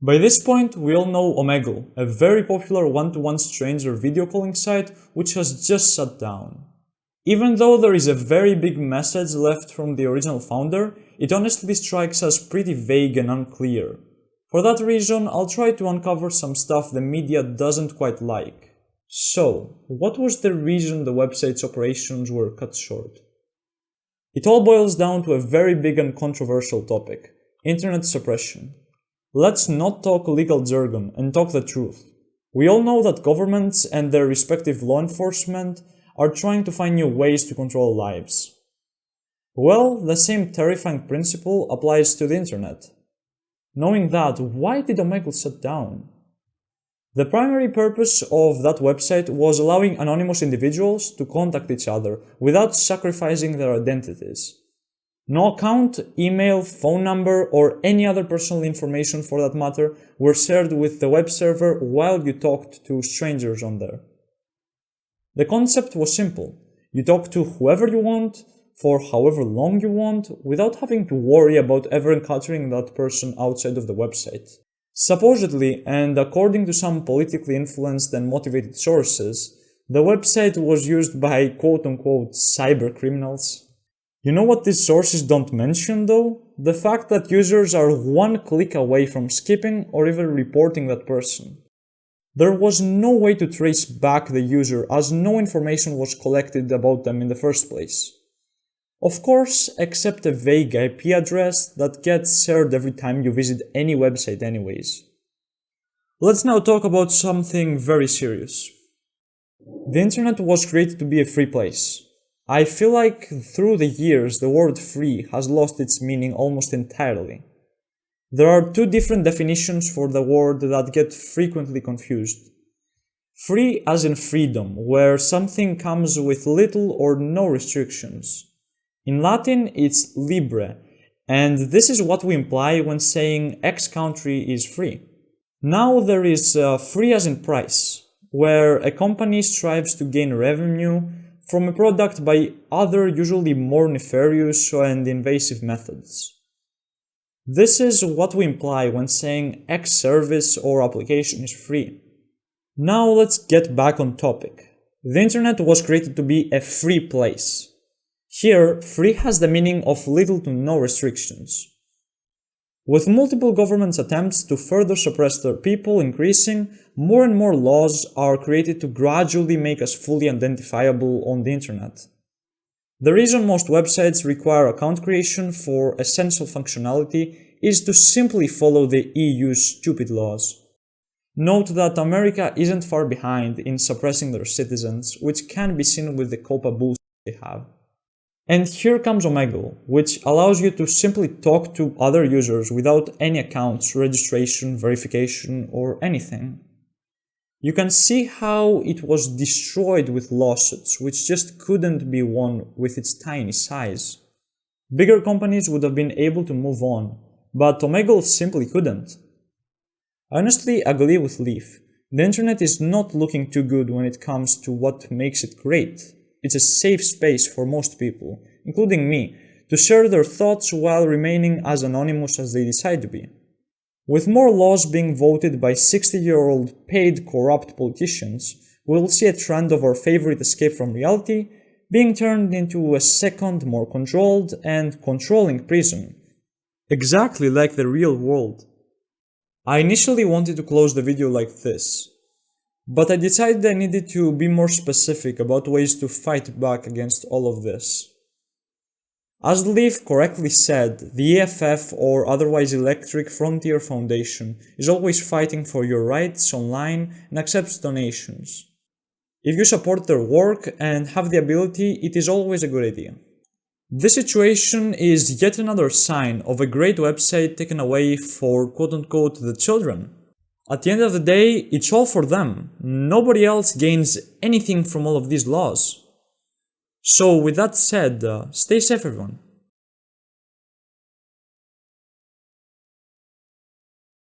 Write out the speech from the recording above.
By this point, we all know Omegle, a very popular one-to-one stranger video calling site which has just shut down. Even though there is a very big message left from the original founder, it honestly strikes us pretty vague and unclear. For that reason, I'll try to uncover some stuff the media doesn't quite like. So, what was the reason the website's operations were cut short? It all boils down to a very big and controversial topic: internet suppression. Let's not talk legal jargon and talk the truth. We all know that governments and their respective law enforcement are trying to find new ways to control lives. Well, the same terrifying principle applies to the internet. Knowing that, why did Omegle shut down? The primary purpose of that website was allowing anonymous individuals to contact each other without sacrificing their identities. No account, email, phone number, or any other personal information for that matter were shared with the web server while you talked to strangers on there. The concept was simple. You talk to whoever you want, for however long you want, without having to worry about ever encountering that person outside of the website. Supposedly, and according to some politically influenced and motivated sources, the website was used by quote-unquote cyber criminals. You know what these sources don't mention though? The fact that users are one click away from skipping or even reporting that person. There was no way to trace back the user as no information was collected about them in the first place. Of course, except a vague IP address that gets shared every time you visit any website anyways. Let's now talk about something very serious. The internet was created to be a free place. I feel like through the years the word free has lost its meaning almost entirely. There are two different definitions for the word that get frequently confused. Free as in freedom, where something comes with little or no restrictions. In Latin it's libre, and this is what we imply when saying X country is free. Now there is free as in price, where a company strives to gain revenue from a product by other, usually more nefarious and invasive methods. This is what we imply when saying X service or application is free. Now let's get back on topic. The internet was created to be a free place. Here, free has the meaning of little to no restrictions. With multiple governments' attempts to further suppress their people increasing, more and more laws are created to gradually make us fully identifiable on the internet. The reason most websites require account creation for essential functionality is to simply follow the EU's stupid laws. Note that America isn't far behind in suppressing their citizens, which can be seen with the COPA bullshit they have. And here comes Omegle, which allows you to simply talk to other users without any accounts, registration, verification, or anything. You can see how it was destroyed with lawsuits, which just couldn't be won with its tiny size. Bigger companies would have been able to move on, but Omegle simply couldn't. I honestly agree with Leif. The internet is not looking too good when it comes to what makes it great. It's a safe space for most people, including me, to share their thoughts while remaining as anonymous as they decide to be. With more laws being voted by 60-year-old paid corrupt politicians, we will see a trend of our favorite escape from reality being turned into a second, more controlled and controlling prison. Exactly like the real world. I initially wanted to close the video like this, but I decided I needed to be more specific about ways to fight back against all of this. As Leif correctly said, the EFF or otherwise Electric Frontier Foundation is always fighting for your rights online and accepts donations. If you support their work and have the ability, it is always a good idea. This situation is yet another sign of a great website taken away for quote-unquote the children. At the end of the day, it's all for them. Nobody else gains anything from all of these laws. So with that said, stay safe everyone.